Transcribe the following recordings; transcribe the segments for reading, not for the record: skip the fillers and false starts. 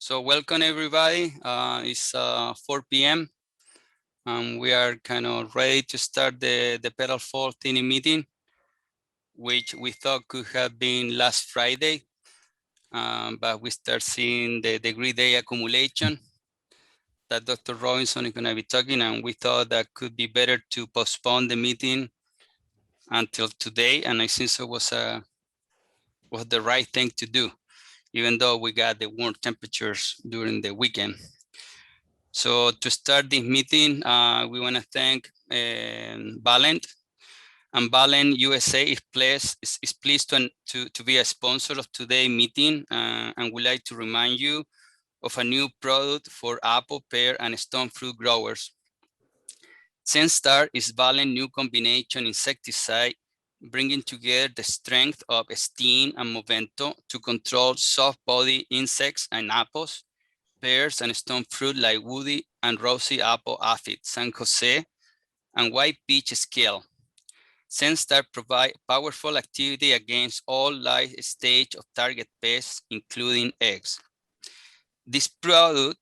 So welcome everybody. It's 4 p.m. We are kind of ready to start the Petal Fall thinning meeting, which we thought could have been last Friday, but we start seeing the degree day accumulation that Dr. Robinson is going to be talking, and we thought that could be better to postpone the meeting until today, and I think so was the right thing to do, even though we got the warm temperatures during the weekend. So to start this meeting, we want to thank Valent. And Valent USA is pleased to be a sponsor of today's meeting, and would like to remind you of a new product for apple, pear, and stone fruit growers. SenStar is Valent's new combination insecticide, bringing together the strength of Steam and Movento to control soft-bodied insects and apples, pears, and stone fruit like woody and rosy apple aphid, San Jose, and white peach scale. SenStar provides powerful activity against all life stages of target pests, including eggs. This product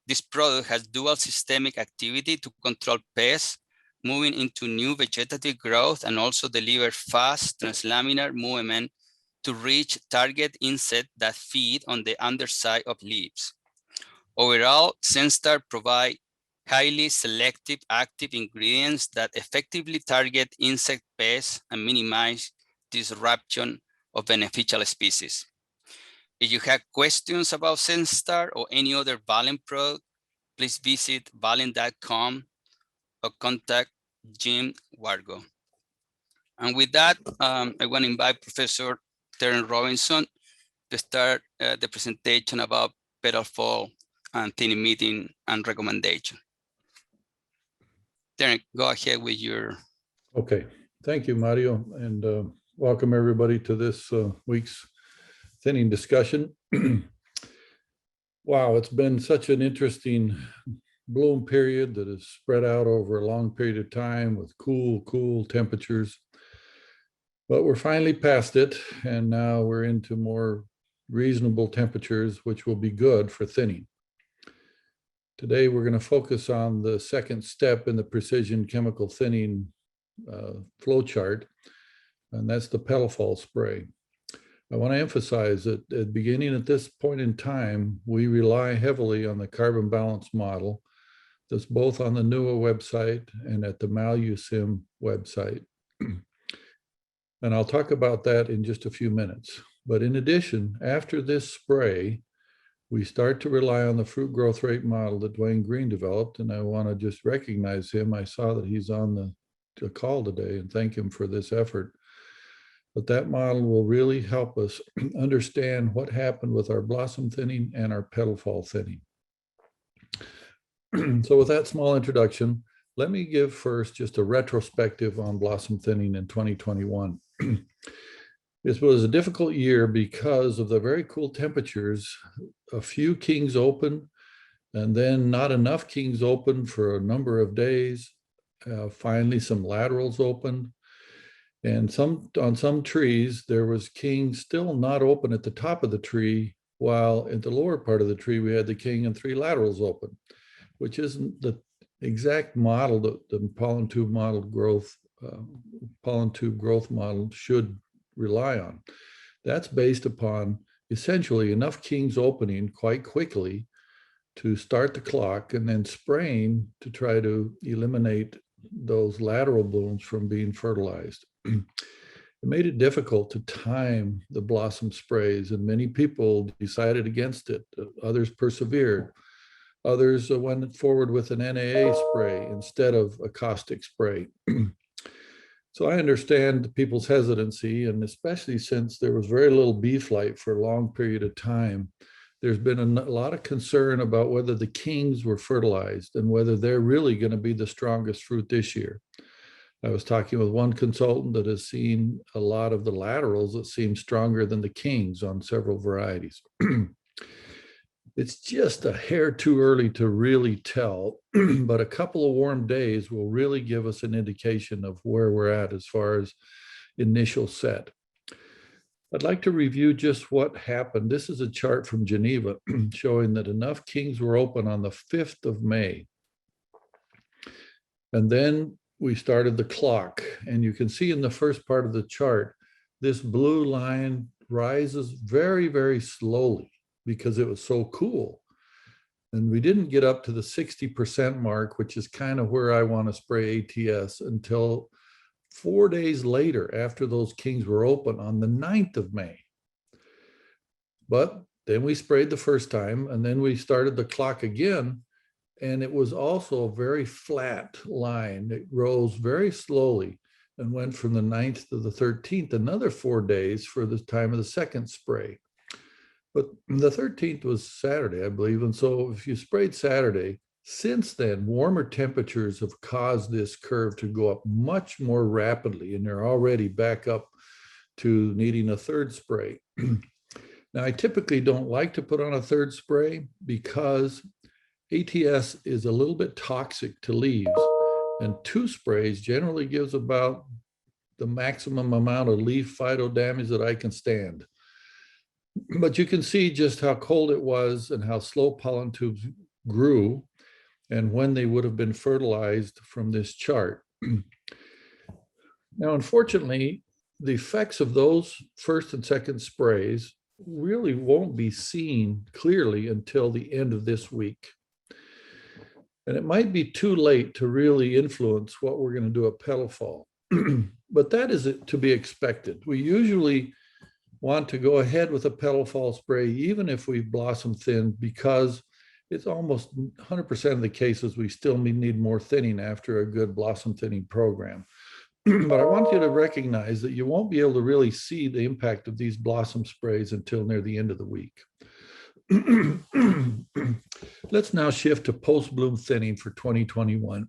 has dual systemic activity to control pests moving into new vegetative growth and also deliver fast translaminar movement to reach target insects that feed on the underside of leaves. Overall, SenStar provides highly selective active ingredients that effectively target insect pests and minimize disruption of beneficial species. If you have questions about SenStar or any other Valent product, please visit valent.com or contact Jim Wargo. And with that, I want to invite Professor Terence Robinson to start the presentation about Petal Fall and thinning meeting and recommendation. Terence, go ahead with your. Okay, thank you, Mario, and welcome everybody to this week's thinning discussion. Wow, it's been such an interesting bloom period that has spread out over a long period of time with cool temperatures. But we're finally past it, and now we're into more reasonable temperatures, which will be good for thinning. Today, we're going to focus on the second step in the precision chemical thinning flow chart, and that's the petal fall spray. I want to emphasize that beginning at this point in time, we rely heavily on the carbon balance model that's both on the NUA website and at the MaluSim website. And I'll talk about that in just a few minutes. But in addition, after this spray, we start to rely on the fruit growth rate model that Dwayne Green developed, and I want to just recognize him. I saw that he's on the call today and thank him for this effort. But that model will really help us understand what happened with our blossom thinning and our petal fall thinning. So with that small introduction, let me give first just a retrospective on blossom thinning in 2021. This was a difficult year because of the very cool temperatures. A few kings open, and then not enough kings open for a number of days. Finally, some laterals opened. And on some trees, there was king still not open at the top of the tree, while at the lower part of the tree, we had the king and 3 laterals open, which isn't the exact model that the pollen tube growth model should rely on. That's based upon essentially enough kings opening quite quickly to start the clock and then spraying to try to eliminate those lateral blooms from being fertilized. It made it difficult to time the blossom sprays, and many people decided against it. Others persevered. Others went forward with an NAA spray instead of a caustic spray. So I understand people's hesitancy, and especially since there was very little bee flight for a long period of time, there's been a lot of concern about whether the kings were fertilized and whether they're really going to be the strongest fruit this year. I was talking with one consultant that has seen a lot of the laterals that seem stronger than the kings on several varieties. It's just a hair too early to really tell, but a couple of warm days will really give us an indication of where we're at as far as initial set. I'd like to review just what happened. This is a chart from Geneva showing that enough kings were open on the 5th of May. And then we started the clock. And you can see in the first part of the chart, this blue line rises very, very slowly because it was so cool. And we didn't get up to the 60% mark, which is kind of where I want to spray ATS, until 4 days later, after those kings were open on the 9th of May. But then we sprayed the first time, and then we started the clock again, and it was also a very flat line. It rose very slowly and went from the 9th to the 13th, another 4 days for the time of the second spray. But the 13th was Saturday, I believe. And so if you sprayed Saturday, since then, warmer temperatures have caused this curve to go up much more rapidly, and they're already back up to needing a third spray. Now, I typically don't like to put on a third spray because ATS is a little bit toxic to leaves, and 2 sprays generally gives about the maximum amount of leaf phyto damage that I can stand. But you can see just how cold it was and how slow pollen tubes grew and when they would have been fertilized from this chart. Now, unfortunately, the effects of those first and second sprays really won't be seen clearly until the end of this week. And it might be too late to really influence what we're going to do at petal fall. But that is to be expected. We usually want to go ahead with a petal fall spray, even if we've blossom thinned, because it's almost 100% of the cases we still need more thinning after a good blossom thinning program. But I want you to recognize that you won't be able to really see the impact of these blossom sprays until near the end of the week. Let's now shift to post-bloom thinning for 2021.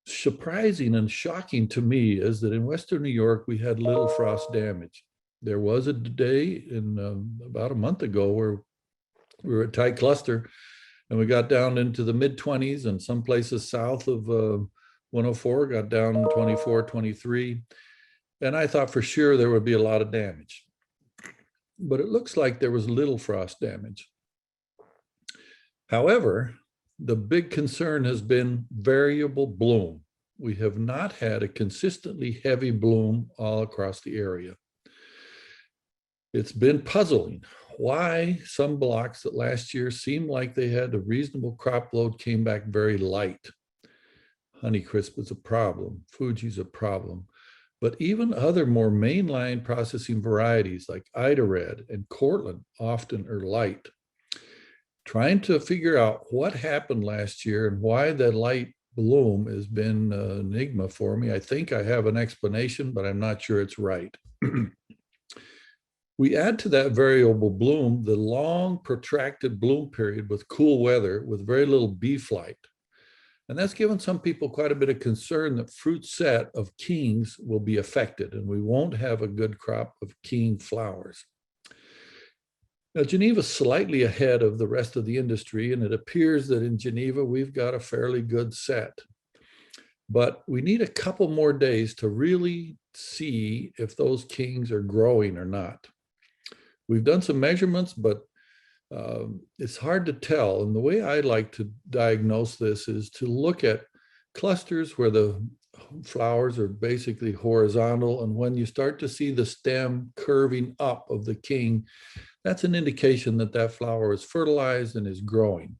Surprising and shocking to me is that in Western New York, we had little frost damage. There was a day in about a month ago where we were at tight cluster and we got down into the mid-20s, and some places south of 104 got down 24, 23. And I thought for sure there would be a lot of damage. But it looks like there was little frost damage. However, the big concern has been variable bloom. We have not had a consistently heavy bloom all across the area. It's been puzzling why some blocks that last year seemed like they had a reasonable crop load came back very light. Honeycrisp is a problem, Fuji's a problem, but even other more mainline processing varieties like Ida Red and Cortland often are light. Trying to figure out what happened last year and why that light bloom has been an enigma for me. I think I have an explanation, but I'm not sure it's right. We add to that variable bloom the long protracted bloom period with cool weather with very little bee flight. And that's given some people quite a bit of concern that fruit set of kings will be affected and we won't have a good crop of king flowers. Now, Geneva's slightly ahead of the rest of the industry, and it appears that in Geneva, we've got a fairly good set. But we need a couple more days to really see if those kings are growing or not. We've done some measurements, but it's hard to tell. And the way I like to diagnose this is to look at clusters where the flowers are basically horizontal. And when you start to see the stem curving up of the king, that's an indication that that flower is fertilized and is growing.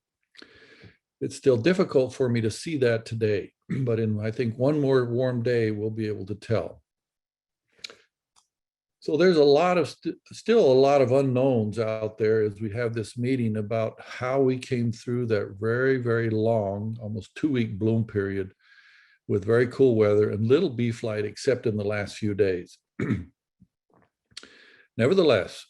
It's still difficult for me to see that today, but in, I think, one more warm day, we'll be able to tell. So there's a lot of, still a lot of unknowns out there as we have this meeting about how we came through that very, very long, almost 2-week bloom period with very cool weather and little bee flight, except in the last few days. Nevertheless,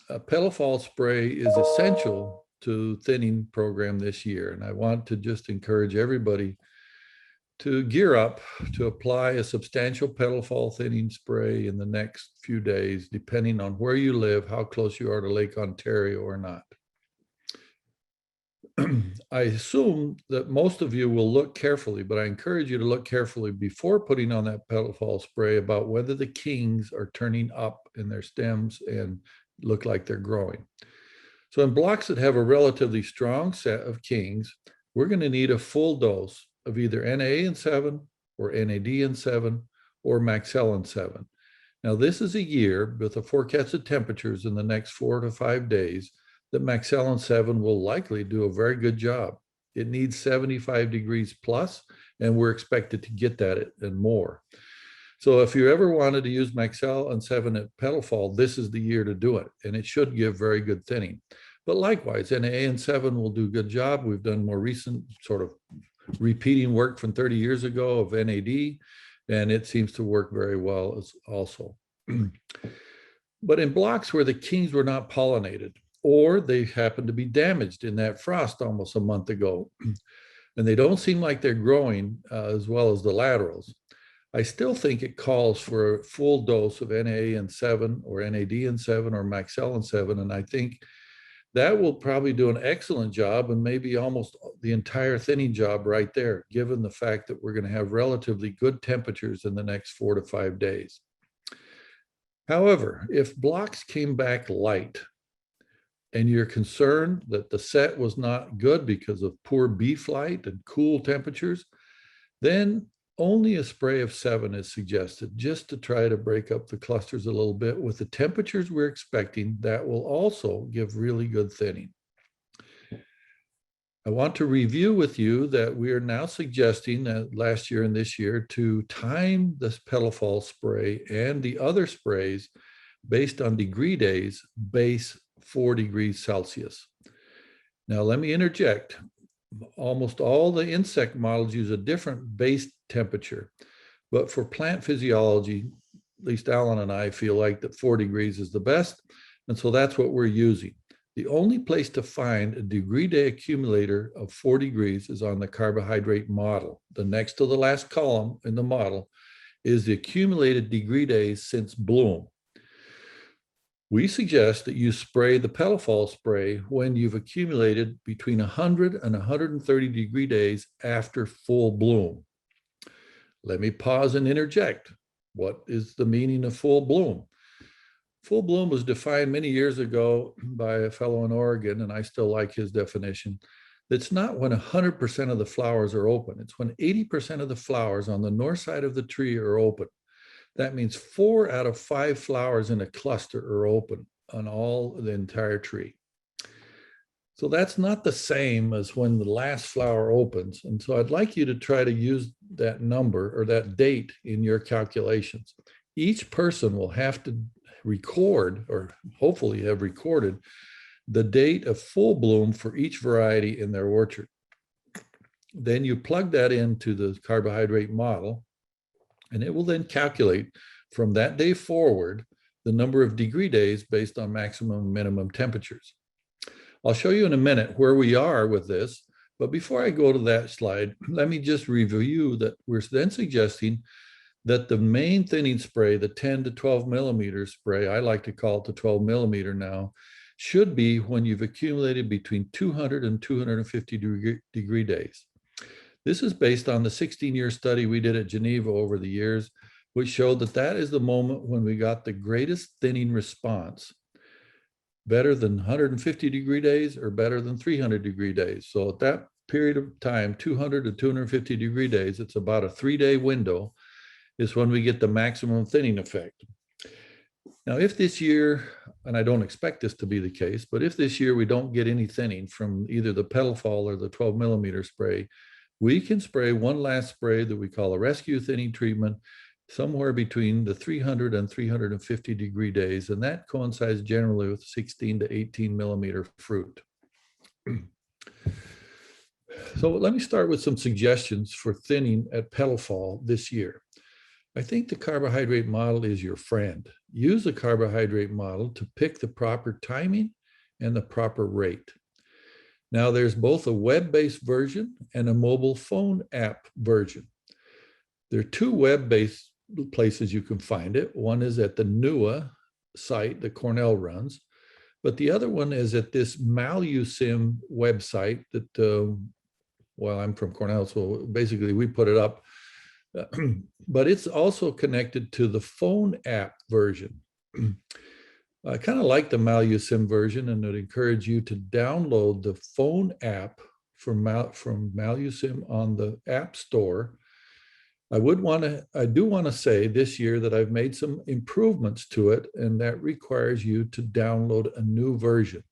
a petal fall spray is essential to thinning program this year. And I want to just encourage everybody to gear up to apply a substantial petal fall thinning spray in the next few days, depending on where you live, how close you are to Lake Ontario or not. I assume that most of you will look carefully, but I encourage you to look carefully before putting on that petal fall spray about whether the kings are turning up in their stems and look like they're growing. So in blocks that have a relatively strong set of kings, we're going to need a full dose of either NA-7 or NAD-7 or Maxellin-7. Now, this is a year with the forecasted temperatures in the next 4 to 5 days that Maxellin-7 will likely do a very good job. It needs 75 degrees plus, and we're expected to get that and more. So if you ever wanted to use Maxellin-7 at petal fall, this is the year to do it, and it should give very good thinning. But likewise, NA-7 will do a good job. We've done more recent sort of repeating work from 30 years ago of NAD, and it seems to work very well as also. But in blocks where the kings were not pollinated, or they happen to be damaged in that frost almost a month ago, and they don't seem like they're growing as well as the laterals, I still think it calls for a full dose of NA-7 or NAD-7 or Maxellin-7, and I think that will probably do an excellent job and maybe almost the entire thinning job right there, given the fact that we're going to have relatively good temperatures in the next 4 to 5 days. However, if blocks came back light and you're concerned that the set was not good because of poor bee flight and cool temperatures, then only a spray of 7 is suggested, just to try to break up the clusters a little bit. With the temperatures we're expecting, that will also give really good thinning. I want to review with you that we are now suggesting that last year and this year to time this petal fall spray and the other sprays based on degree days, base 4 degrees Celsius. Now, let me interject. Almost all the insect models use a different base temperature, but for plant physiology, at least Alan and I feel like that 4 degrees is the best, and so that's what we're using. The only place to find a degree day accumulator of 4 degrees is on the carbohydrate model. The next to the last column in the model is the accumulated degree days since bloom. We suggest that you spray the petal fall spray when you've accumulated between 100 and 130 degree days after full bloom. Let me pause and interject. What is the meaning of full bloom? Full bloom was defined many years ago by a fellow in Oregon, and I still like his definition. It's not when 100% of the flowers are open. It's when 80% of the flowers on the north side of the tree are open. That means 4 out of 5 flowers in a cluster are open on the entire tree. So that's not the same as when the last flower opens. And so I'd like you to try to use that number or that date in your calculations. Each person will have to record, or hopefully have recorded, the date of full bloom for each variety in their orchard. Then you plug that into the carbohydrate model, and it will then calculate from that day forward the number of degree days based on maximum and minimum temperatures. I'll show you in a minute where we are with this, but before I go to that slide, let me just review that we're then suggesting that the main thinning spray, the 10 to 12 millimeter spray, I like to call it the 12 millimeter now, should be when you've accumulated between 200 and 250 degree days. This is based on the 16-year study we did at Geneva over the years, which showed that that is the moment when we got the greatest thinning response, better than 150 degree days or better than 300 degree days. So at that period of time, 200 to 250 degree days, it's about a 3-day window, is when we get the maximum thinning effect. Now, if this year, and I don't expect this to be the case, but if this year we don't get any thinning from either the petal fall or the 12 millimeter spray, we can spray one last spray that we call a rescue thinning treatment somewhere between the 300 and 350 degree days, and that coincides generally with 16 to 18 millimeter fruit. So let me start with some suggestions for thinning at petal fall this year. I think the carbohydrate model is your friend. Use the carbohydrate model to pick the proper timing and the proper rate. Now, there's both a web-based version and a mobile phone app version. There are 2 web-based places you can find it. One is at the NUA site that Cornell runs. But the other one is at this MaluSim website that, well, I'm from Cornell, so basically we put it up. But it's also connected to the phone app version. I kind of like the MaluSim version, and would encourage you to download the phone app from MaluSim on the App Store. I do want to say this year that I've made some improvements to it, and that requires you to download a new version.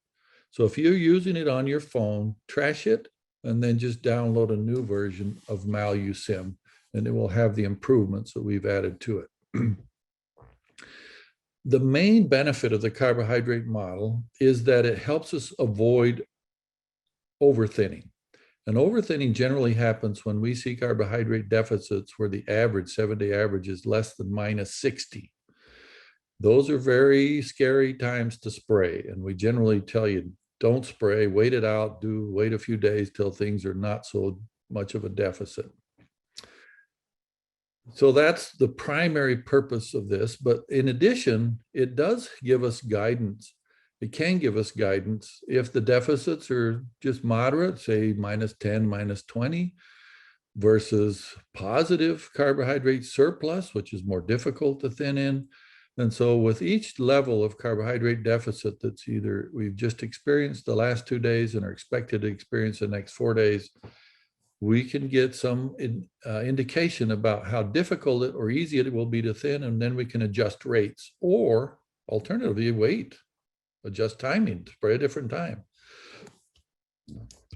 So if you're using it on your phone, trash it, and then just download a new version of MaluSim, and it will have the improvements that we've added to it. The main benefit of the carbohydrate model is that it helps us avoid overthinning. And overthinning generally happens when we see carbohydrate deficits where the average, 7-day average, is less than -60. Those are very scary times to spray. And we generally tell you, don't spray, wait it out, wait a few days till things are not so much of a deficit. So that's the primary purpose of this. But in addition, it does give us guidance. It can give us guidance if the deficits are just moderate, say -10, -20, versus positive carbohydrate surplus, which is more difficult to thin in. And so with each level of carbohydrate deficit that's either we've just experienced the last 2 days and are expected to experience the next 4 days, we can get some indication about how difficult it or easy it will be to thin, and then we can adjust rates, or alternatively, wait, adjust timing, spray a different time.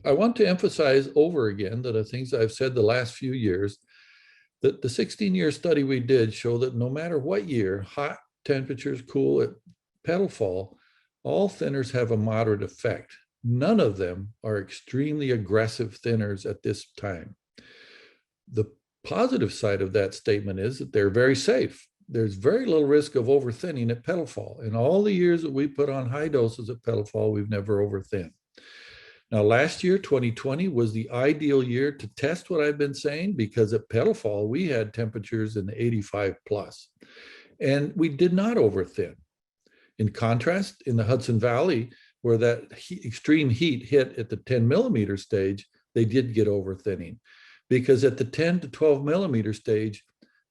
I want to emphasize over again that the things I've said the last few years, that the 16-year study we did show that no matter what year, hot temperatures, cool, at petal fall, all thinners have a moderate effect. None of them are extremely aggressive thinners at this time. The positive side of that statement is that they're very safe. There's very little risk of overthinning at petal fall. In all the years that we put on high doses at petal fall, we've never overthinned. Now, last year, 2020, was the ideal year to test what I've been saying, because at petal fall, we had temperatures in the 85 plus, and we did not overthin. In contrast, in the Hudson Valley, where that extreme heat hit at the 10 millimeter stage, they did get overthinning, because at the 10 to 12 millimeter stage,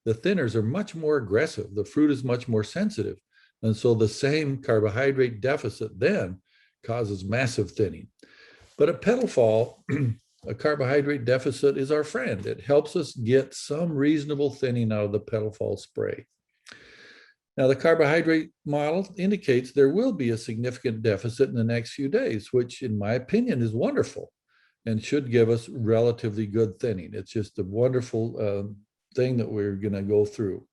the thinners are much more aggressive. The fruit is much more sensitive. And so the same carbohydrate deficit then causes massive thinning. But at petal fall, a carbohydrate deficit is our friend. It helps us get some reasonable thinning out of the petal fall spray. Now, the carbohydrate model indicates there will be a significant deficit in the next few days, which in my opinion is wonderful and should give us relatively good thinning. It's just a wonderful thing that we're going to go through.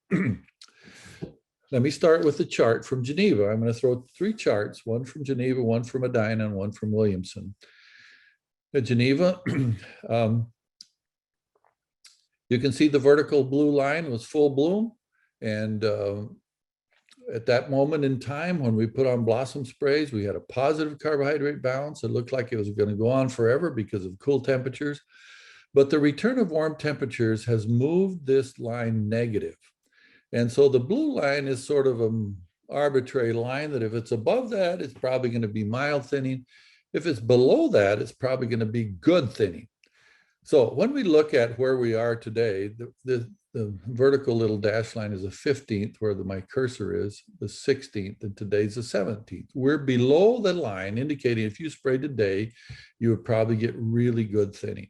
Let me start with the chart from Geneva. I'm going to throw 3 charts, one from Geneva, one from Medina, and one from Williamson. At Geneva, you can see the vertical blue line was full bloom. And at that moment in time, when we put on blossom sprays, we had a positive carbohydrate balance. It looked like it was going to go on forever because of cool temperatures. But the return of warm temperatures has moved this line negative. And so the blue line is sort of an arbitrary line that if it's above that, it's probably going to be mild thinning. If it's below that, it's probably going to be good thinning. So when we look at where we are today, the vertical little dash line is the 15th, where my cursor is the 16th, and today's the 17th. We're below the line, indicating if you spray today, you would probably get really good thinning.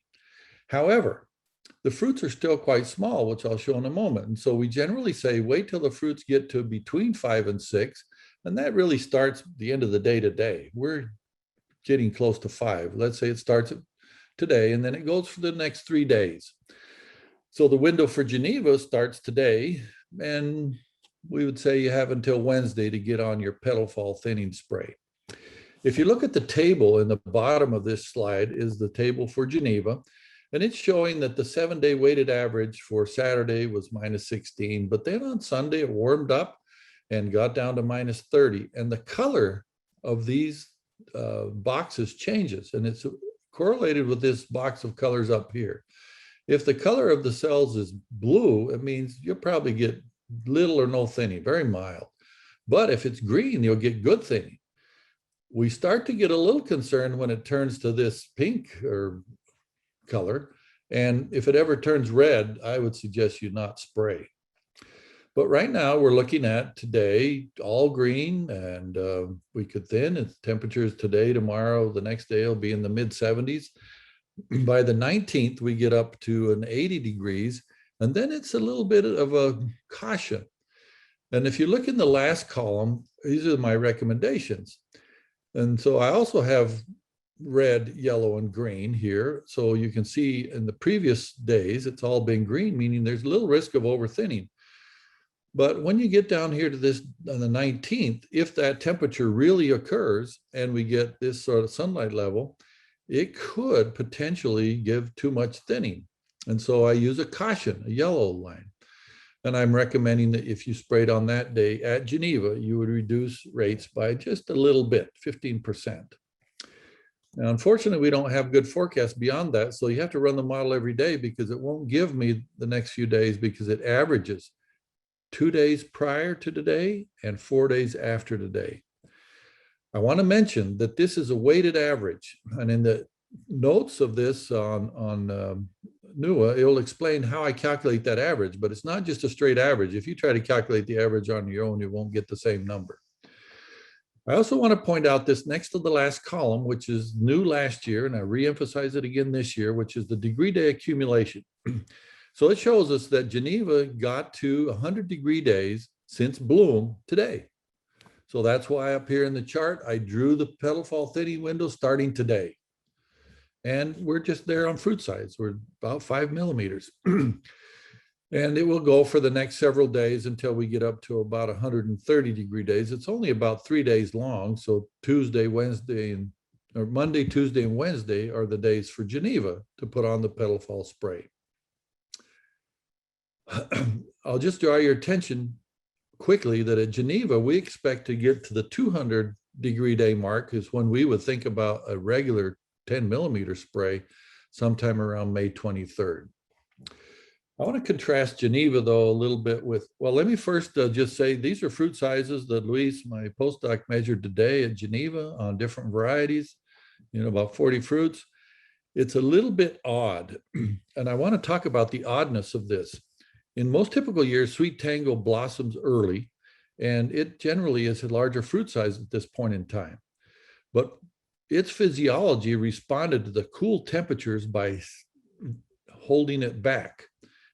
However, the fruits are still quite small, which I'll show in a moment. And so we generally say, wait till the fruits get to between 5 and 6. And that really starts at the end of the day today. We're getting close to 5. Let's say it starts today, and then it goes for the next 3 days. So the window for Geneva starts today, and we would say you have until Wednesday to get on your petal fall thinning spray. If you look at the table in the bottom of this slide is the table for Geneva, and it's showing that the 7-day weighted average for Saturday was -16, but then on Sunday it warmed up and got down to -30, and the color of these boxes changes, and it's correlated with this box of colors up here. If the color of the cells is blue, it means you'll probably get little or no thinning, very mild. But if it's green, you'll get good thinning. We start to get a little concerned when it turns to this pink or color. And if it ever turns red, I would suggest you not spray. But right now we're looking at today, all green, and we could thin. It's temperatures today, tomorrow, the next day will be in the mid 70s. By the 19th, we get up to an 80 degrees, and then it's a little bit of a caution. And if you look in the last column, these are my recommendations. And so I also have red, yellow, and green here. So you can see in the previous days, it's all been green, meaning there's little risk of overthinning. But when you get down here to this on the 19th, if that temperature really occurs and we get this sort of sunlight level, it could potentially give too much thinning. And so I use a caution, a yellow line. And I'm recommending that if you sprayed on that day at Geneva, you would reduce rates by just a little bit, 15%. Now, unfortunately, we don't have good forecasts beyond that. So you have to run the model every day because it won't give me the next few days because it averages 2 days prior to today and 4 days after today. I want to mention that this is a weighted average. And in the notes of this on NUA, it will explain how I calculate that average, but it's not just a straight average. If you try to calculate the average on your own, you won't get the same number. I also want to point out this next to the last column, which is new last year, and I reemphasize it again this year, which is the degree day accumulation. So it shows us that Geneva got to 100 degree days since bloom today. So that's why up here in the chart, I drew the petal fall thinning window starting today. And we're just there on fruit size. We're about 5 millimeters. And it will go for the next several days until we get up to about 130 degree days. It's only about 3 days long. So Tuesday, Wednesday, or Monday, Tuesday, and Wednesday are the days for Geneva to put on the petal fall spray. I'll just draw your attention quickly that at Geneva, we expect to get to the 200 degree day mark is when we would think about a regular 10 millimeter spray sometime around May 23rd. I want to contrast Geneva though a little bit with, well, let me first just say these are fruit sizes that Luis, my postdoc, measured today at Geneva on different varieties, about 40 fruits. It's a little bit odd. And I want to talk about the oddness of this. In most typical years, Sweet Tango blossoms early, and it generally is a larger fruit size at this point in time. But its physiology responded to the cool temperatures by holding it back.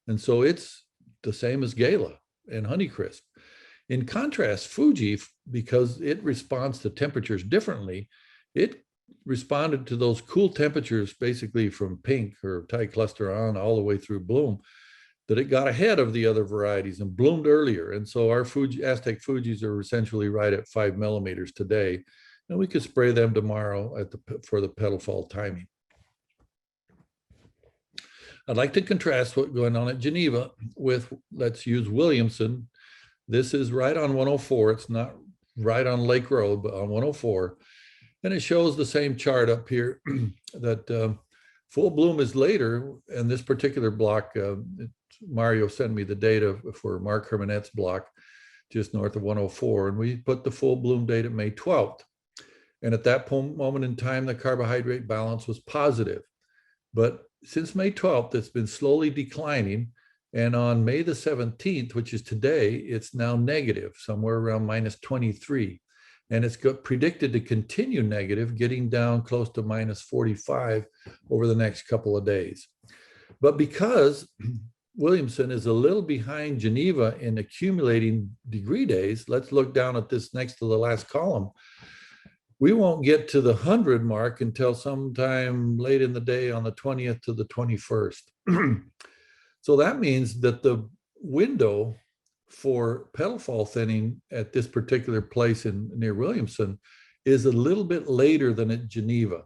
And so it's the same as Gala and Honeycrisp. In contrast, Fuji, because it responds to temperatures differently, it responded to those cool temperatures basically from pink or Thai cluster on all the way through bloom, that it got ahead of the other varieties and bloomed earlier. And so our Aztec Fujis are essentially right at 5 millimeters today. And we could spray them tomorrow for the petal fall timing. I'd like to contrast what's going on at Geneva with, let's use Williamson. This is right on 104. It's not right on Lake Road, but on 104. And it shows the same chart up here that full bloom is later. And this particular block, Mario sent me the data for Mark Hermanet's block just north of 104. And we put the full bloom date at May 12th. And at that moment in time, the carbohydrate balance was positive. But since May 12th, it's been slowly declining. And on May the 17th, which is today, it's now negative, somewhere around minus 23. And it's predicted to continue negative, getting down close to minus 45 over the next couple of days. But because Williamson is a little behind Geneva in accumulating degree days, let's look down at this next to the last column. We won't get to the 100 mark until sometime late in the day on the 20th to the 21st. So that means that the window for petal fall thinning at this particular place near Williamson is a little bit later than at Geneva.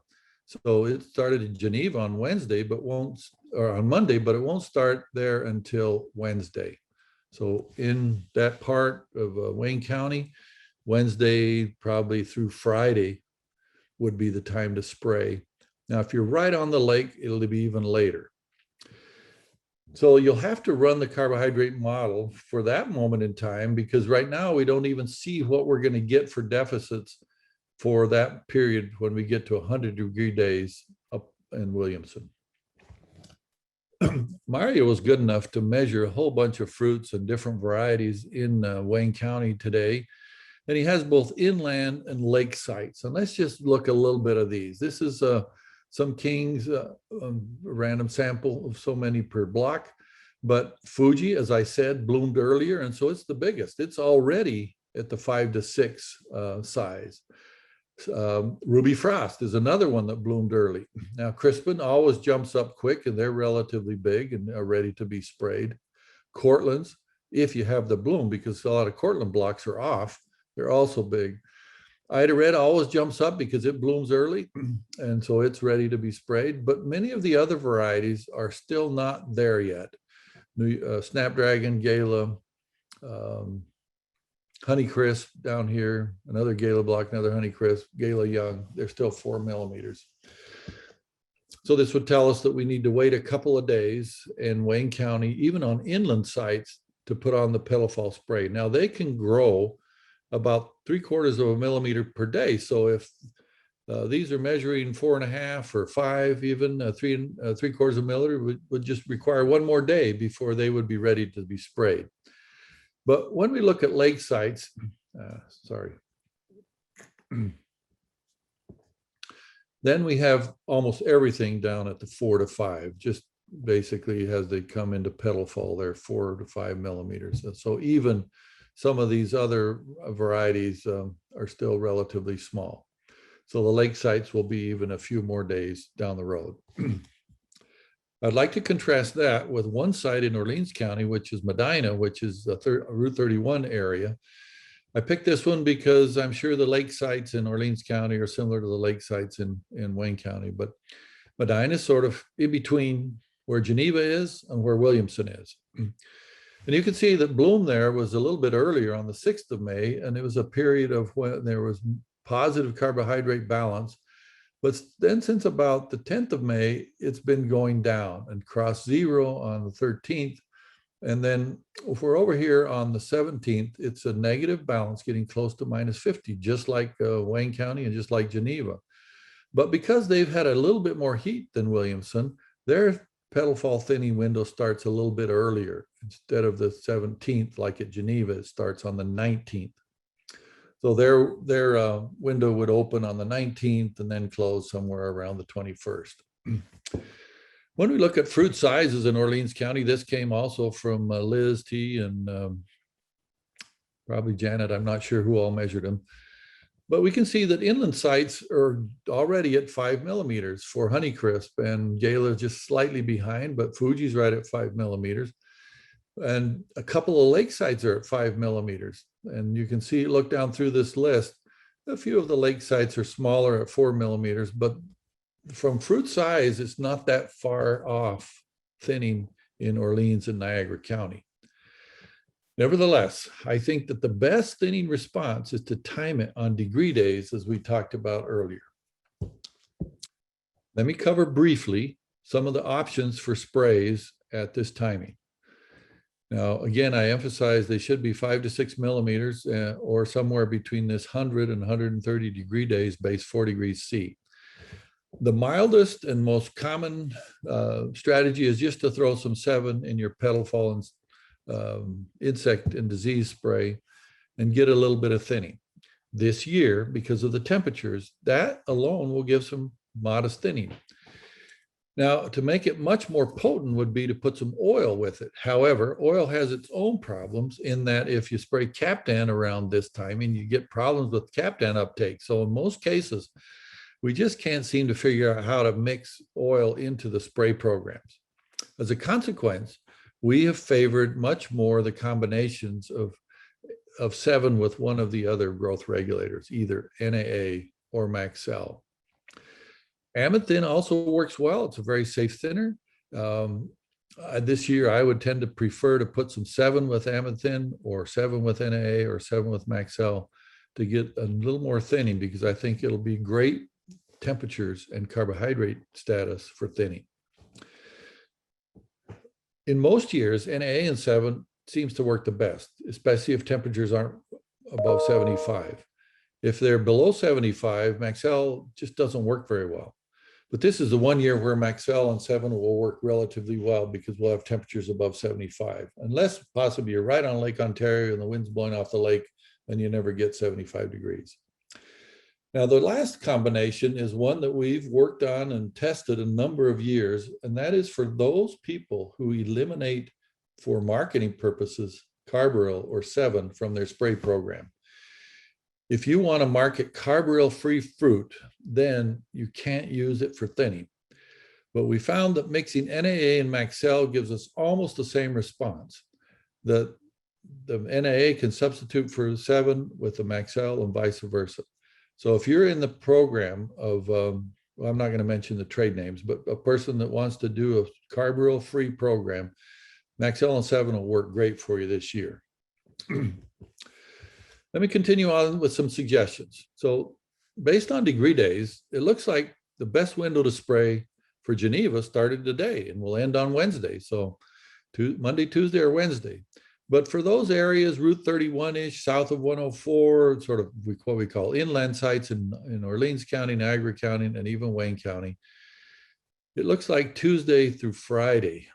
So it started in Geneva on Wednesday, or on Monday, but it won't start there until Wednesday. So in that part of Wayne County, Wednesday probably through Friday would be the time to spray. Now, if you're right on the lake, it'll be even later. So you'll have to run the carbohydrate model for that moment in time, because right now we don't even see what we're going to get for deficits for that period when we get to 100-degree days up in Williamson. Mario was good enough to measure a whole bunch of fruits and different varieties in Wayne County today. And he has both inland and lake sites. And let's just look a little bit of these. This is some Kings, a random sample of so many per block. But Fuji, as I said, bloomed earlier. And so it's the biggest. It's already at the 5 to 6 size. Ruby Frost is another one that bloomed early. Now, Crispin always jumps up quick, and they're relatively big and are ready to be sprayed. Cortlands, if you have the bloom, because a lot of Cortland blocks are off, they're also big. Ida Red always jumps up because it blooms early, and so it's ready to be sprayed. But many of the other varieties are still not there yet. Snapdragon, Gala, Honeycrisp down here, another Gala block, another Honeycrisp, Gala Young, they're still 4 millimeters. So this would tell us that we need to wait a couple of days in Wayne County, even on inland sites, to put on the petal fall spray. Now they can grow about 3/4 of a millimeter per day. So if these are measuring 4.5 or 5, even 3/4 of a millimeter, would just require one more day before they would be ready to be sprayed. But when we look at lake sites, then we have almost everything down at the 4 to 5, just basically as they come into petal fall, they're 4 to 5 millimeters. And so even some of these other varieties are still relatively small. So the lake sites will be even a few more days down the road. I'd like to contrast that with one site in Orleans County, which is Medina, which is the Route 31 area. I picked this one because I'm sure the lake sites in Orleans County are similar to the lake sites in Wayne County, but Medina is sort of in between where Geneva is and where Williamson is. And you can see that bloom there was a little bit earlier on the 6th of May, and it was a period of when there was positive carbohydrate balance. But then since about the 10th of May, it's been going down and crossed 0 on the 13th. And then if we're over here on the 17th, it's a negative balance getting close to -50, just like Wayne County and just like Geneva. But because they've had a little bit more heat than Williamson, their petal fall thinning window starts a little bit earlier. Instead of the 17th, like at Geneva, it starts on the 19th. So their window would open on the 19th and then close somewhere around the 21st. When we look at fruit sizes in Orleans County, this came also from Liz T and probably Janet, I'm not sure who all measured them. But we can see that inland sites are already at 5 millimeters for Honeycrisp, and Gala just slightly behind, but Fuji's right at 5 millimeters. And a couple of lake sites are at 5 millimeters. And you can see, look down through this list, a few of the lake sites are smaller at 4 millimeters, but from fruit size, it's not that far off thinning in Orleans and Niagara County. Nevertheless, I think that the best thinning response is to time it on degree days, as we talked about earlier. Let me cover briefly some of the options for sprays at this timing. Now, again, I emphasize they should be 5 to 6 millimeters or somewhere between this 100 and 130 degree days, base 4 degrees C. The mildest and most common strategy is just to throw some 7 in your petal fall insect and disease spray and get a little bit of thinning. This year, because of the temperatures, that alone will give some modest thinning. Now, to make it much more potent would be to put some oil with it. However, oil has its own problems in that if you spray Captan around this timing, you get problems with Captan uptake. So in most cases, we just can't seem to figure out how to mix oil into the spray programs. As a consequence, we have favored much more the combinations of 7 with one of the other growth regulators, either NAA or Maxell. Amanthin also works well. It's a very safe thinner. This year, I would tend to prefer to put some 7 with Amanthin or 7 with NAA or 7 with Maxell to get a little more thinning, because I think it'll be great temperatures and carbohydrate status for thinning. In most years, NAA and 7 seems to work the best, especially if temperatures aren't above 75. If they're below 75, Maxell just doesn't work very well. But this is the 1 year where Maxell and 7 will work relatively well because we'll have temperatures above 75. Unless possibly you're right on Lake Ontario and the wind's blowing off the lake, then you never get 75 degrees. Now, the last combination is one that we've worked on and tested a number of years, and that is for those people who eliminate, for marketing purposes, carbaryl or 7 from their spray program. If you want to market carbaryl-free fruit, then you can't use it for thinning. But we found that mixing NAA and Maxell gives us almost the same response. The NAA can substitute for 7 with the Maxell and vice versa. So if you're in the program of, well, I'm not going to mention the trade names, but a person that wants to do a carbaryl-free program, Maxell and 7 will work great for you this year. Let me continue on with some suggestions. So based on degree days, it looks like the best window to spray for Geneva started today and will end on Wednesday. So Monday, Tuesday, or Wednesday. But for those areas, Route 31-ish, south of 104, sort of what we call inland sites in Orleans County, Niagara County, and even Wayne County, it looks like Tuesday through Friday,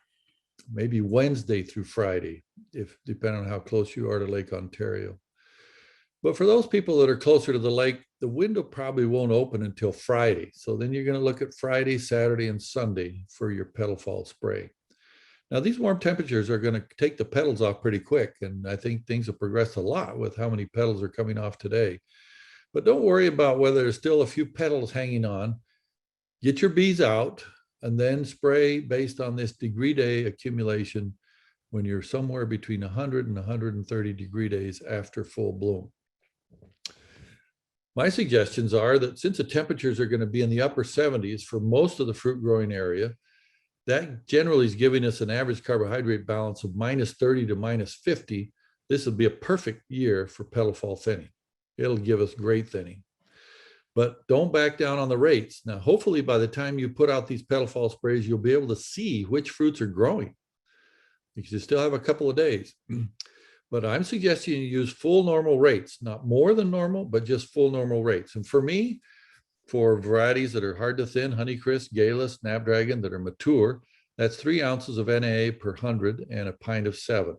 maybe Wednesday through Friday, if depending on how close you are to Lake Ontario. But for those people that are closer to the lake, the window probably won't open until Friday. So then you're going to look at Friday, Saturday, and Sunday for your petal fall spray. Now, these warm temperatures are going to take the petals off pretty quick. And I think things have progressed a lot with how many petals are coming off today. But don't worry about whether there's still a few petals hanging on. Get your bees out and then spray based on this degree day accumulation when you're somewhere between 100 and 130 degree days after full bloom. My suggestions are that since the temperatures are going to be in the upper 70s for most of the fruit growing area, that generally is giving us an average carbohydrate balance of -30 to -50. This will be a perfect year for petal fall thinning. It'll give us great thinning. But don't back down on the rates. Now, hopefully by the time you put out these petal fall sprays, you'll be able to see which fruits are growing, because you still have a couple of days. But I'm suggesting you use full normal rates, not more than normal, but just full normal rates. And for me, for varieties that are hard to thin, Honeycrisp, Gala, Snapdragon, that are mature, that's 3 ounces of NAA per 100 and a pint of 7,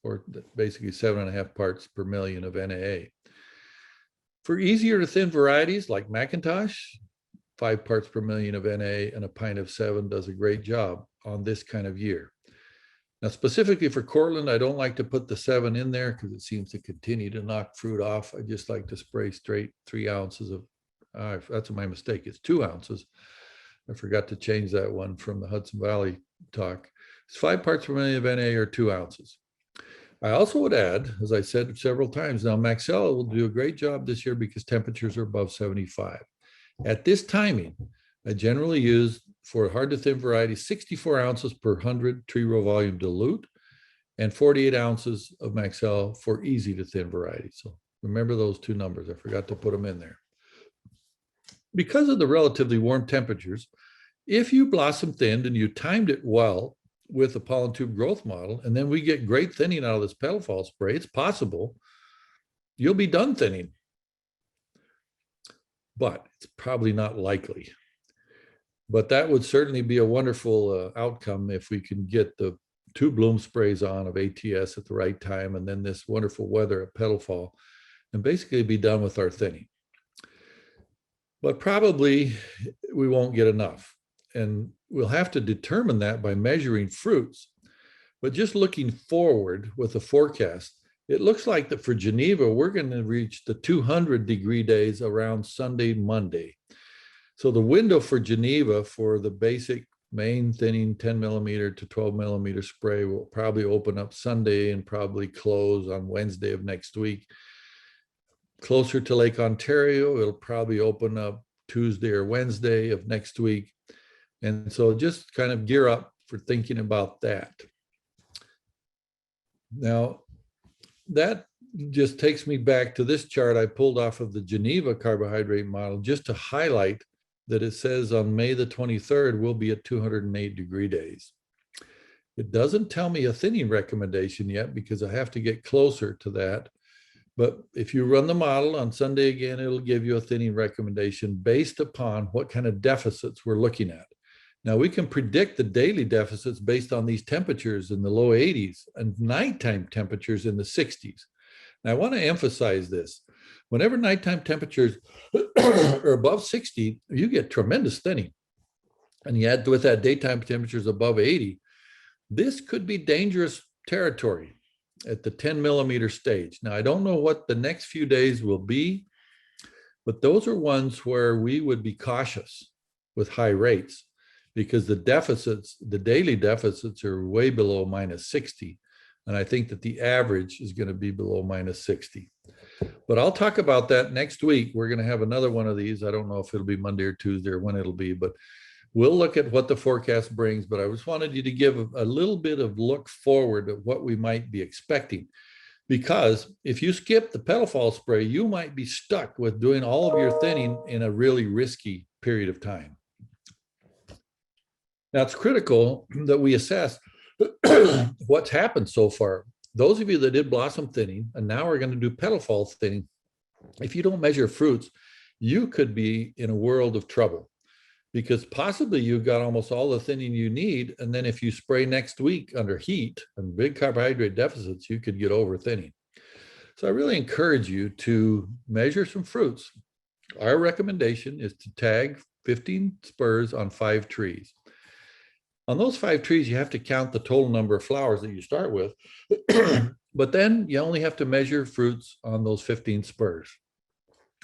or basically 7.5 parts per million of NAA. For easier to thin varieties like Macintosh, 5 parts per million of NAA and a pint of 7 does a great job on this kind of year. Now, specifically for Cortland, I don't like to put the 7 in there because it seems to continue to knock fruit off. I just like to spray straight 3 ounces of, that's my mistake, it's 2 ounces. I forgot to change that one from the Hudson Valley talk. It's 5 parts per million of NA or 2 ounces. I also would add, as I said several times now, Maxell will do a great job this year because temperatures are above 75. At this timing, I generally use, for hard to thin varieties, 64 ounces per 100 tree row volume dilute and 48 ounces of Maxell for easy to thin varieties. So remember those 2 numbers. I forgot to put them in there. Because of the relatively warm temperatures, if you blossom thinned and you timed it well with the pollen tube growth model, and then we get great thinning out of this petal fall spray, it's possible you'll be done thinning. But it's probably not likely. But that would certainly be a wonderful outcome if we can get the 2 bloom sprays on of ATS at the right time, and then this wonderful weather at petal fall, and basically be done with our thinning. But probably we won't get enough. And we'll have to determine that by measuring fruits. But just looking forward with the forecast, it looks like that for Geneva, we're going to reach the 200 degree days around Sunday, Monday. So the window for Geneva for the basic main thinning 10 millimeter to 12 millimeter spray will probably open up Sunday and probably close on Wednesday of next week. Closer to Lake Ontario, it'll probably open up Tuesday or Wednesday of next week. And so just kind of gear up for thinking about that. Now, that just takes me back to this chart I pulled off of the Geneva carbohydrate model, just to highlight that it says on May the 23rd, we'll be at 208 degree days. It doesn't tell me a thinning recommendation yet because I have to get closer to that But if you run the model on Sunday again, it'll give you a thinning recommendation based upon what kind of deficits we're looking at. Now we can predict the daily deficits based on these temperatures in the low 80s and nighttime temperatures in the 60s. Now I want to emphasize this. Whenever nighttime temperatures are above 60, you get tremendous thinning. And yet with that daytime temperatures above 80, this could be dangerous territory at the 10 millimeter stage. Now, I don't know what the next few days will be, but those are ones where we would be cautious with high rates because the deficits, the daily deficits are way below minus 60. And I think that the average is going to be below minus 60. But I'll talk about that next week. We're going to have another one of these. I don't know if it'll be Monday or Tuesday or when it'll be, but we'll look at what the forecast brings. But I just wanted you to give a little bit of look forward at what we might be expecting. Because if you skip the petal fall spray, you might be stuck with doing all of your thinning in a really risky period of time. Now, it's critical that we assess what's happened so far. Those of you that did blossom thinning and now are going to do petal fall thinning, if you don't measure fruits, you could be in a world of trouble because possibly you've got almost all the thinning you need. And then if you spray next week under heat and big carbohydrate deficits, you could get over thinning. So I really encourage you to measure some fruits. Our recommendation is to tag 15 spurs on 5 trees. On those 5 trees, you have to count the total number of flowers that you start with, but then you only have to measure fruits on those 15 spurs.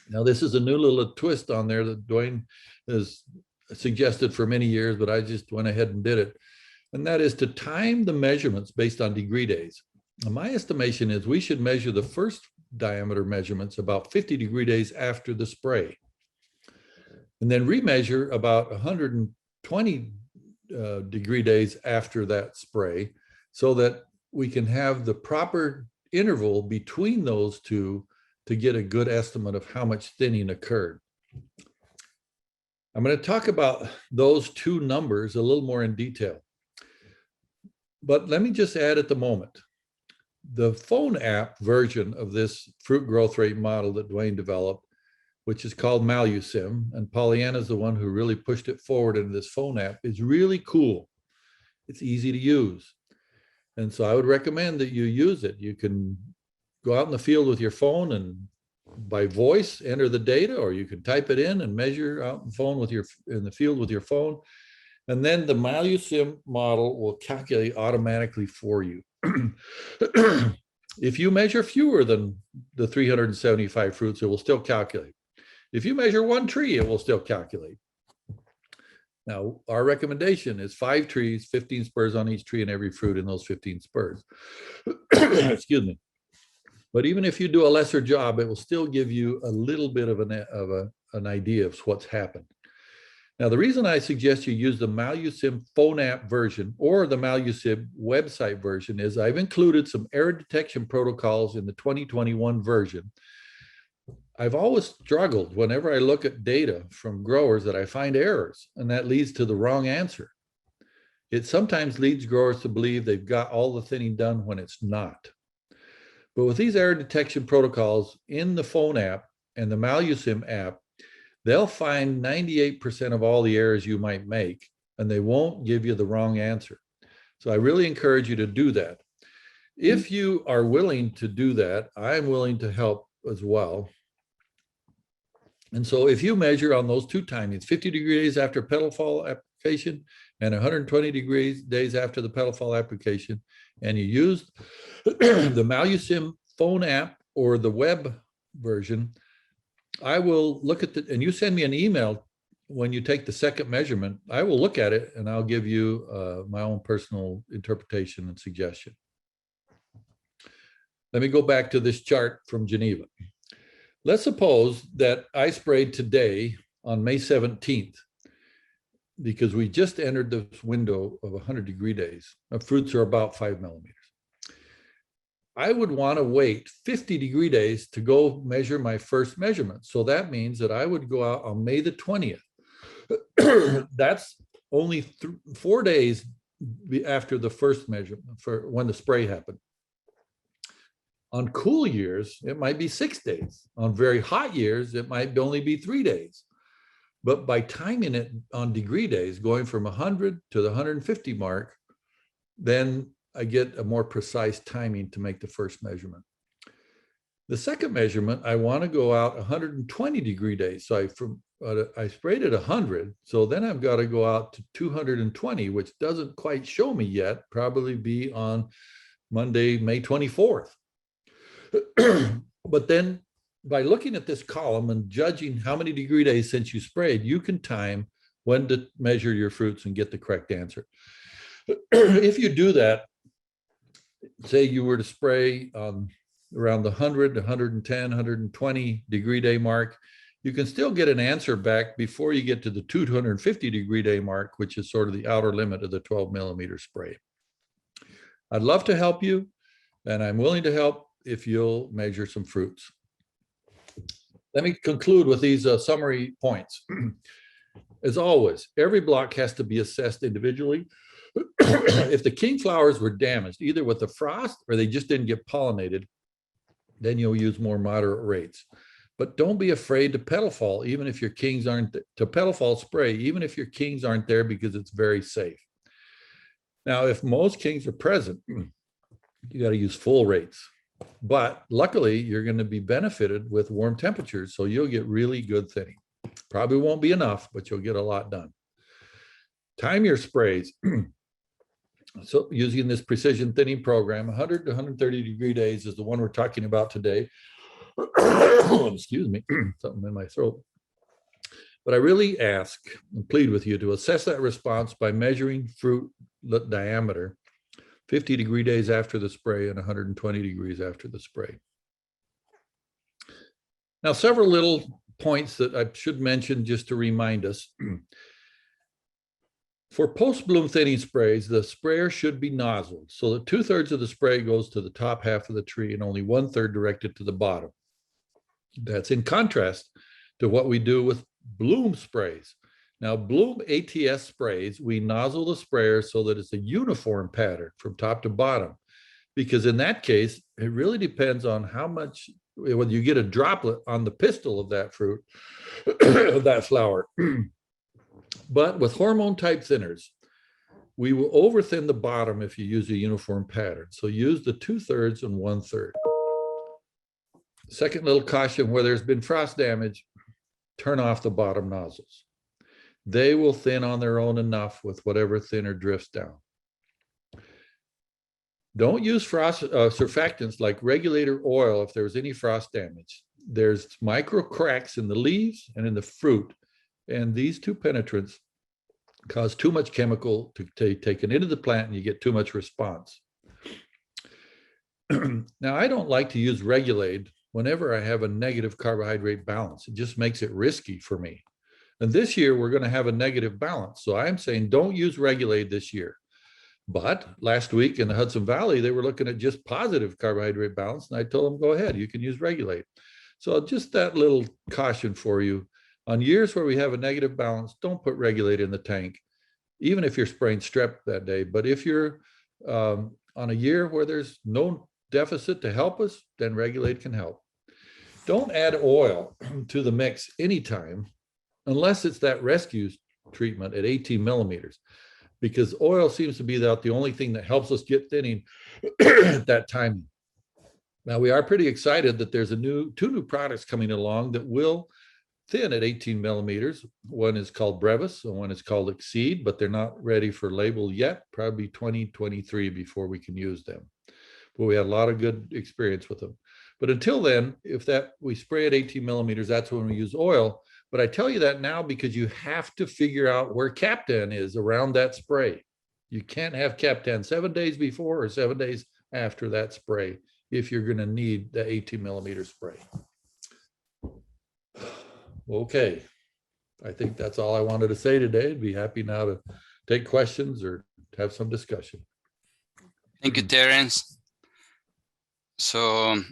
Now, this is a new little twist on there that Dwayne has suggested for many years, but I just went ahead and did it. And that is to time the measurements based on degree days. Now, my estimation is we should measure the first diameter measurements about 50 degree days after the spray, and then remeasure about 120 degree days after that spray so that we can have the proper interval between those two to get a good estimate of how much thinning occurred. I'm going to talk about those two numbers a little more in detail. But let me just add at the moment, the phone app version of this fruit growth rate model that Dwayne developed, which is called Malusim, and Pollyanna is the one who really pushed it forward into this phone app, is really cool. It's easy to use. And so I would recommend that you use it. You can go out in the field with your phone and by voice enter the data, or you can type it in and measure out in the field with your phone. And then the Malusim model will calculate automatically for you. If you measure fewer than the 375 fruits, it will still calculate. If you measure 1 tree, it will still calculate. Now, our recommendation is 5 trees, 15 spurs on each tree and every fruit in those 15 spurs. Excuse me. But even if you do a lesser job, it will still give you a little bit of an idea of what's happened. Now, the reason I suggest you use the Malusim phone app version or the Malusim website version is I've included some error detection protocols in the 2021 version. I've always struggled whenever I look at data from growers that I find errors, and that leads to the wrong answer. It sometimes leads growers to believe they've got all the thinning done when it's not. But with these error detection protocols in the phone app and the Malusim app, they'll find 98% of all the errors you might make, and they won't give you the wrong answer. So I really encourage you to do that. If you are willing to do that, I'm willing to help as well. And so if you measure on those 2 timings, 50 degrees after petal fall application and 120 days after the petal fall application, and you use the Malusim phone app or the web version, I will look at and you send me an email when you take the second measurement, I will look at it and I'll give you my own personal interpretation and suggestion. Let me go back to this chart from Geneva. Let's suppose that I sprayed today on May 17th, because we just entered this window of 100 degree days. Fruits are about 5 millimeters. I would want to wait 50 degree days to go measure my first measurement. So that means that I would go out on May the 20th. That's only 4 days after the first measurement for when the spray happened. On cool years, it might be 6 days. On very hot years, it might only be 3 days. But by timing it on degree days, going from 100 to the 150 mark, then I get a more precise timing to make the first measurement. The second measurement, I want to go out 120 degree days. So I sprayed at 100. So then I've got to go out to 220, which doesn't quite show me yet, probably be on Monday, May 24th. But then by looking at this column and judging how many degree days since you sprayed, you can time when to measure your fruits and get the correct answer. If you do that, say you were to spray around the 100, 110, 120 degree day mark, you can still get an answer back before you get to the 250 degree day mark, which is sort of the outer limit of the 12 millimeter spray. I'd love to help you, and I'm willing to help if you'll measure some fruits. Let me conclude with these summary points. As always, every block has to be assessed individually. If the king flowers were damaged, either with the frost or they just didn't get pollinated, then you'll use more moderate rates. But don't be afraid to petal fall, even if your kings aren't, to petal fall spray, even if your kings aren't there, because it's very safe. Now, if most kings are present, you got to use full rates. But luckily, you're going to be benefited with warm temperatures, so you'll get really good thinning. Probably won't be enough, but you'll get a lot done. Time your sprays. So using this precision thinning program, 100 to 130 degree days is the one we're talking about today. Excuse me, something in my throat. But I really ask and plead with you to assess that response by measuring fruit diameter 50 degree days after the spray and 120 degrees after the spray. Now, several little points that I should mention just to remind us. For post-bloom thinning sprays, the sprayer should be nozzled so that 2/3 of the spray goes to the top half of the tree and only 1/3 directed to the bottom. That's in contrast to what we do with bloom sprays. Now, bloom ATS sprays, we nozzle the sprayer so that it's a uniform pattern from top to bottom, because in that case, it really depends on how much, whether you get a droplet on the pistil of that fruit, of that flower. But with hormone type thinners, we will overthin the bottom if you use a uniform pattern. So use the 2/3 and 1/3. Second little caution, where there's been frost damage, turn off the bottom nozzles. They will thin on their own enough with whatever thinner drifts down. Don't use frost surfactants like regulator oil if there's any frost damage. There's micro cracks in the leaves and in the fruit, and these two penetrants cause too much chemical to take taken into the plant, and you get too much response. Now, I don't like to use Regulade whenever I have a negative carbohydrate balance. It just makes it risky for me. And this year, we're going to have a negative balance. So I'm saying don't use Regulade this year. But last week in the Hudson Valley, they were looking at just positive carbohydrate balance. And I told them, go ahead, you can use Regulade. So just that little caution for you. On years where we have a negative balance, don't put Regulade in the tank, even if you're spraying strep that day. But if you're on a year where there's no deficit to help us, then Regulade can help. Don't add oil to the mix anytime, unless it's that rescue treatment at 18 millimeters, because oil seems to be the only thing that helps us get thinning at that time. Now, we are pretty excited that there's two new products coming along that will thin at 18 millimeters. One is called Brevis and one is called Exceed, but they're not ready for label yet, probably 2023 before we can use them. But we had a lot of good experience with them. But until then, if we spray at 18 millimeters, that's when we use oil. But I tell you that now because you have to figure out where Captan is around that spray. You can't have Captan 7 days before or 7 days after that spray if you're going to need the 18 millimeter spray. Okay, I think that's all I wanted to say today. I'd be happy now to take questions or have some discussion. Thank you, Terence. So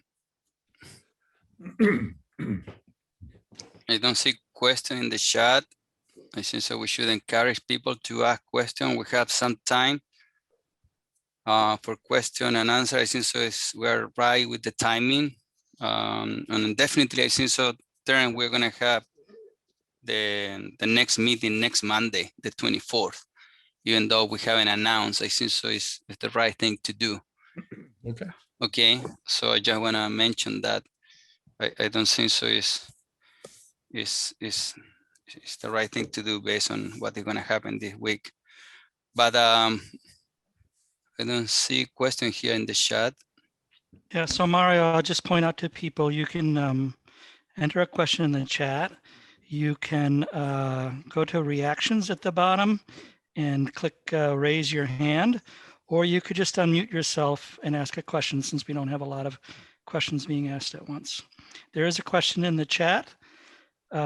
I don't see question in the chat. I think so we should encourage people to ask questions. We have some time. For question and answer, I think so we're right with the timing. And definitely I think so, Terence, we're gonna have the next meeting next Monday, the 24th, even though we haven't announced. I think so it's the right thing to do. Okay. Okay, so I just wanna mention that I don't think so is the right thing to do based on what is gonna happen this week. But I don't see question here in the chat. Yeah, so Mario, I'll just point out to people, you can enter a question in the chat. You can go to reactions at the bottom and click raise your hand, or you could just unmute yourself and ask a question since we don't have a lot of questions being asked at once. There is a question in the chat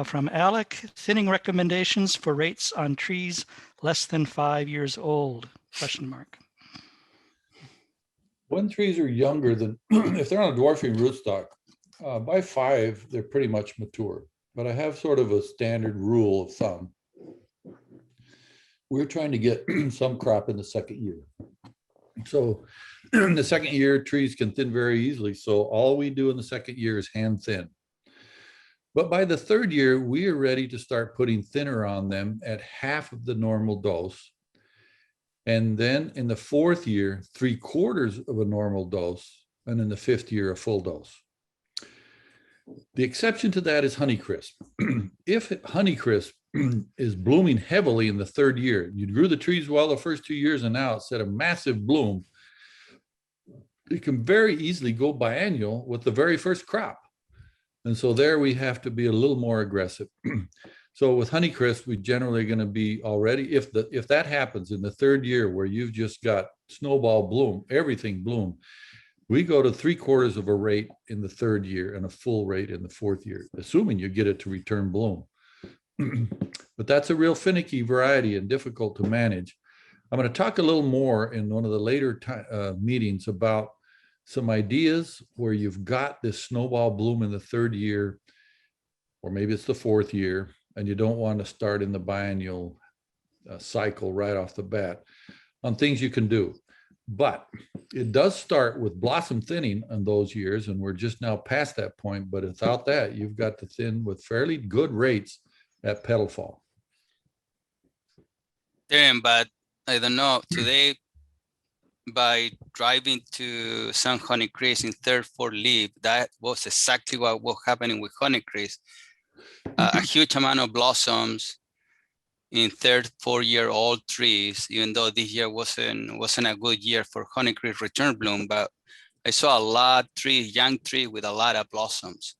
from Alec, thinning recommendations for rates on trees less than 5 years old, question mark. When trees are younger than, if they're on a dwarfing rootstock, by 5, they're pretty much mature. But I have sort of a standard rule of thumb. We're trying to get some crop in the second year. So in the second year, trees can thin very easily. So all we do in the second year is hand thin. But by the third year, we are ready to start putting thinner on them at half of the normal dose. And then in the fourth year, 3/4 of a normal dose. And in the fifth year, a full dose. The exception to that is Honeycrisp. If Honeycrisp is blooming heavily in the third year, you grew the trees well the first 2 years and now it's at a massive bloom, it can very easily go biennial with the very first crop. And so there we have to be a little more aggressive. So with Honeycrisp, we generally going to be already, if that happens in the third year where you've just got snowball bloom, everything bloom, we go to 3/4 of a rate in the third year and a full rate in the fourth year, assuming you get it to return bloom. But that's a real finicky variety and difficult to manage. I'm going to talk a little more in one of the later meetings about some ideas where you've got this snowball bloom in the third year, or maybe it's the fourth year, and you don't want to start in the biennial cycle right off the bat, on things you can do. But it does start with blossom thinning in those years, and we're just now past that point. But without that, you've got to thin with fairly good rates at petal fall. Darren, but I don't know, today by driving to San Honeycrisp in third, fourth leaf, that was exactly what was happening with Honeycrisp. A huge amount of blossoms in third, 4-year-old trees, even though this year wasn't a good year for Honeycrisp return bloom, but I saw a lot of trees, young trees with a lot of blossoms.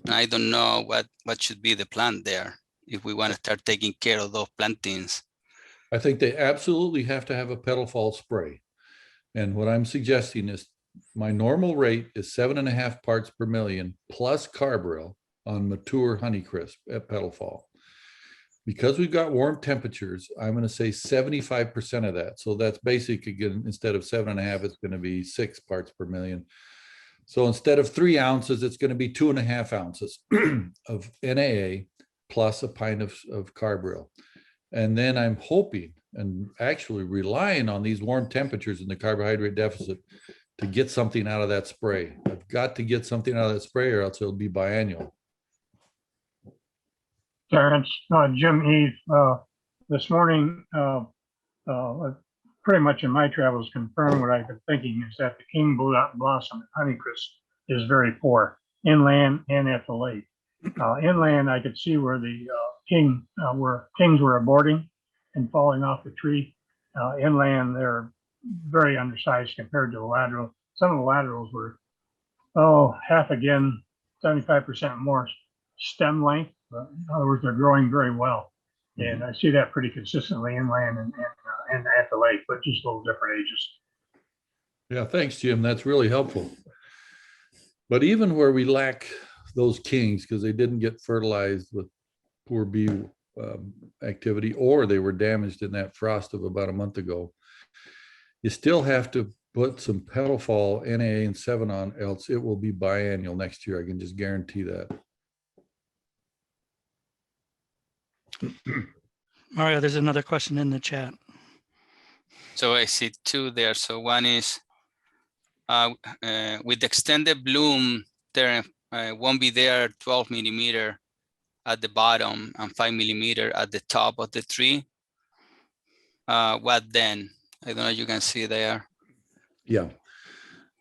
And I don't know what should be the plan there if we want to start taking care of those plantings. I think they absolutely have to have a petal fall spray. And what I'm suggesting is my normal rate is 7.5 parts per million plus carbaryl on mature Honeycrisp at petal fall. Because we've got warm temperatures, I'm going to say 75% of that. So that's basically, again, instead of 7.5, it's going to be 6 parts per million. So instead of 3 ounces, it's going to be 2.5 ounces of NAA plus a pint of carbaryl. And then I'm hoping and actually relying on these warm temperatures and the carbohydrate deficit to get something out of that spray. I've got to get something out of that spray or else it'll be biannual. Terence, Jim Eve, this morning, pretty much in my travels confirmed what I've been thinking is that the king blossom at Honeycrisp is very poor, inland and at the lake. Inland, I could see where the kings were aborting and falling off the tree. Inland, they're very undersized compared to the lateral. Some of the laterals were, half again, 75% more stem length. In other words, they're growing very well. And I see that pretty consistently inland and at the lake, but just a little different ages. Yeah, thanks, Jim. That's really helpful. But even where we lack those kings because they didn't get fertilized with poor bee activity, or they were damaged in that frost of about a month ago, you still have to put some petal fall NAA and 7 on, else it will be biannual next year. I can just guarantee that. Mario, there's another question in the chat. So I see two there. So one is with extended bloom, there won't be there 12 millimeter at the bottom and 5 millimeter at the top of the tree. What then? I don't know if you can see there. Yeah.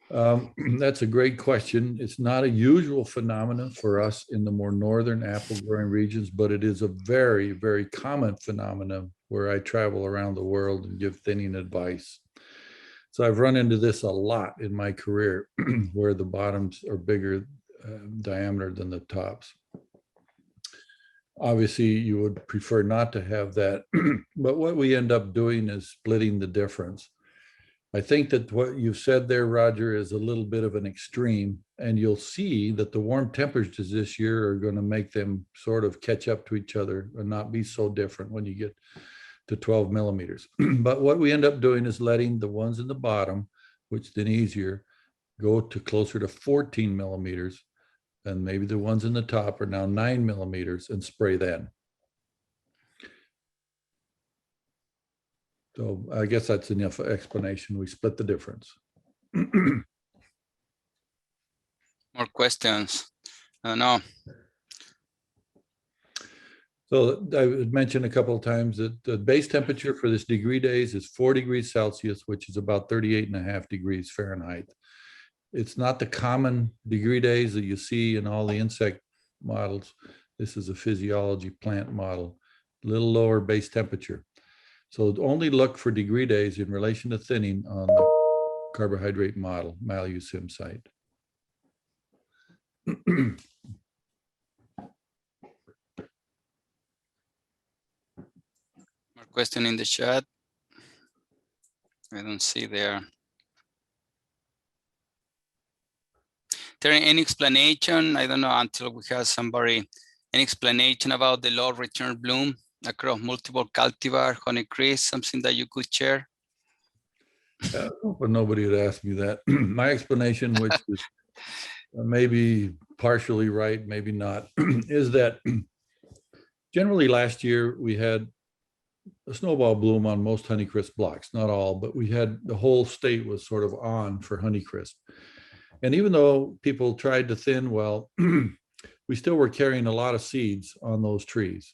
That's a great question. It's not a usual phenomenon for us in the more northern apple growing regions, but it is a very, very common phenomenon where I travel around the world and give thinning advice. So I've run into this a lot in my career where the bottoms are bigger diameter than the tops. Obviously, you would prefer not to have that, but what we end up doing is splitting the difference. I think that what you said there, Roger, is a little bit of an extreme, and you'll see that the warm temperatures this year are going to make them sort of catch up to each other and not be so different when you get to 12 millimeters. But what we end up doing is letting the ones in the bottom, which then easier, go to closer to 14 millimeters, and maybe the ones in the top are now 9 millimeters and spray then. So I guess that's enough explanation. We split the difference. More questions? I don't know. So I mentioned a couple of times that the base temperature for this degree days is 4 degrees Celsius, which is about 38.5 degrees Fahrenheit. It's not the common degree days that you see in all the insect models. This is a physiology plant model, a little lower base temperature. So only look for degree days in relation to thinning on the carbohydrate model, Malu-Sim site. More question in the chat? I don't see there. There any explanation? I don't know until we have somebody, any explanation about the low return bloom across multiple cultivar, honeycrisp, something that you could share? But nobody would ask me that. My explanation, which is maybe partially right, maybe not, is that generally last year we had a snowball bloom on most honeycrisp blocks, not all, but we had the whole state was sort of on for honeycrisp. And even though people tried to thin well, we still were carrying a lot of seeds on those trees.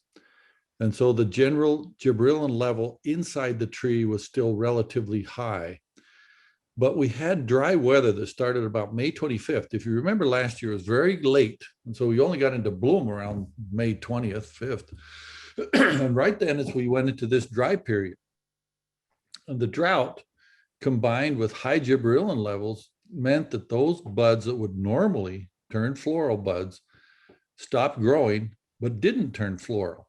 And so the general gibberellin level inside the tree was still relatively high. But we had dry weather that started about May 25th. If you remember last year, it was very late. And so we only got into bloom around May 20th, 5th. And right then as we went into this dry period. And the drought combined with high gibberellin levels meant that those buds that would normally turn floral buds stopped growing, but didn't turn floral.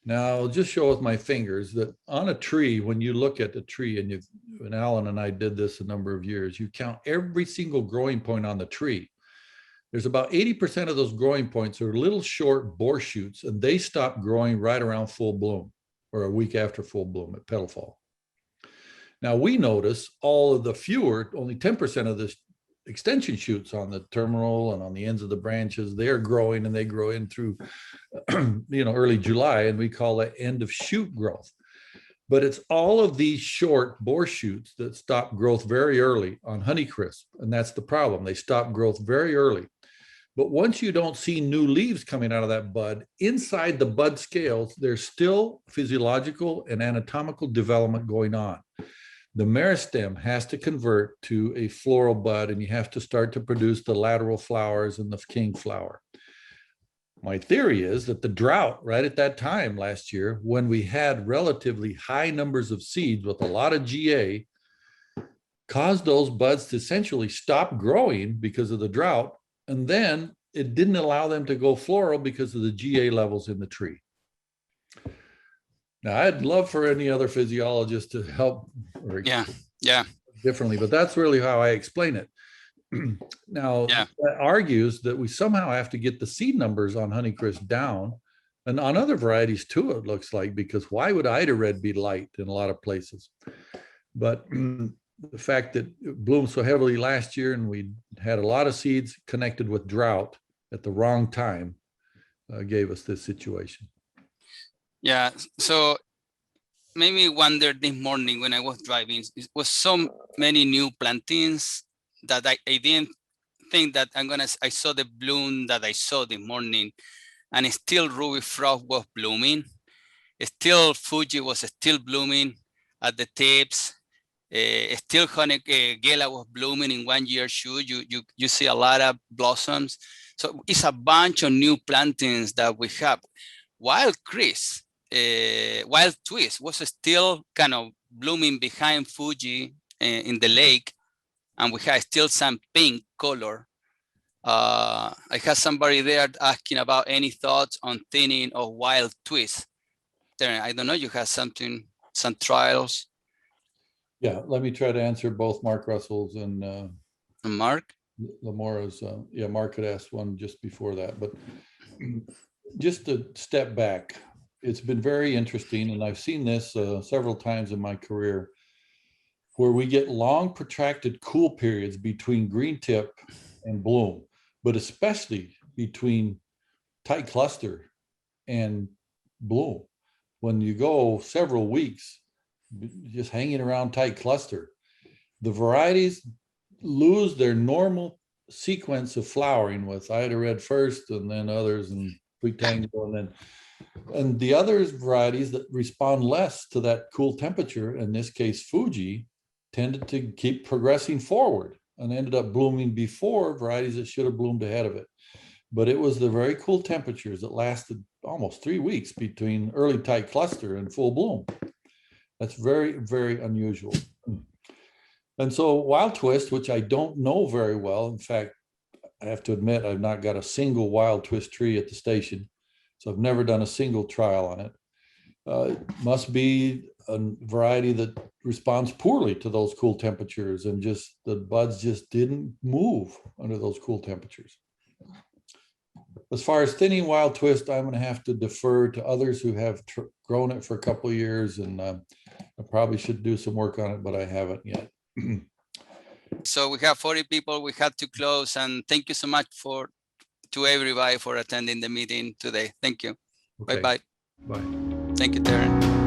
Now, I'll just show with my fingers that on a tree, when you look at the tree, and Alan and I did this a number of years, you count every single growing point on the tree. There's about 80% of those growing points are little short bore shoots, and they stop growing right around full bloom or a week after full bloom at petal fall. Now, we notice all of the fewer, only 10% of this extension shoots on the terminal and on the ends of the branches, they are growing, and they grow in through early July, and we call that end of shoot growth. But it's all of these short bore shoots that stop growth very early on honeycrisp, and that's the problem. They stop growth very early. But once you don't see new leaves coming out of that bud, inside the bud scales, there's still physiological and anatomical development going on. The meristem has to convert to a floral bud, and you have to start to produce the lateral flowers and the king flower. My theory is that the drought right at that time last year, when we had relatively high numbers of seeds with a lot of GA, caused those buds to essentially stop growing because of the drought. And then it didn't allow them to go floral because of the GA levels in the tree. Now, I'd love for any other physiologist to help or differently, but that's really how I explain it. Now, that argues that we somehow have to get the seed numbers on honeycrisp down, and on other varieties too, it looks like, because why would Ida Red be light in a lot of places? But the fact that it bloomed so heavily last year and we had a lot of seeds connected with drought at the wrong time gave us this situation. Yeah, so made me wonder this morning when I was driving. It was so many new plantings that I didn't think that I saw the bloom that I saw this morning, and still ruby frost was blooming. Still Fuji was still blooming at the tips. Still Gela was blooming in 1 year shoot. You see a lot of blossoms. So it's a bunch of new plantings that we have. Wild Wild Twist was still kind of blooming behind Fuji in the lake, and we had still some pink color. I had somebody there asking about any thoughts on thinning of Wild Twist. Terence, I don't know, you have some trials. Yeah, let me try to answer both Mark Russell's and Mark? Lamora's. Yeah, Mark had asked one just before that, but just to step back, it's been very interesting, and I've seen this several times in my career, where we get long protracted cool periods between green tip and bloom, but especially between tight cluster and bloom. When you go several weeks just hanging around tight cluster, the varieties lose their normal sequence of flowering with Ida Red first and then others and Sweet Tango, and the other varieties that respond less to that cool temperature, in this case Fuji, tended to keep progressing forward and ended up blooming before varieties that should have bloomed ahead of it. But it was the very cool temperatures that lasted almost 3 weeks between early tight cluster and full bloom. That's very, very unusual. And so Wild Twist, which I don't know very well, in fact, I have to admit, I've not got a single Wild Twist tree at the station, so I've never done a single trial on it. Must be a variety that responds poorly to those cool temperatures, and just the buds just didn't move under those cool temperatures. As far as thinning Wild Twist, I'm going to have to defer to others who have grown it for a couple of years, and I probably should do some work on it, but I haven't yet. So we have 40 people. We have to close, and thank you so much to everybody for attending the meeting today. Thank you. Okay. Bye-bye. Bye. Thank you, Terence.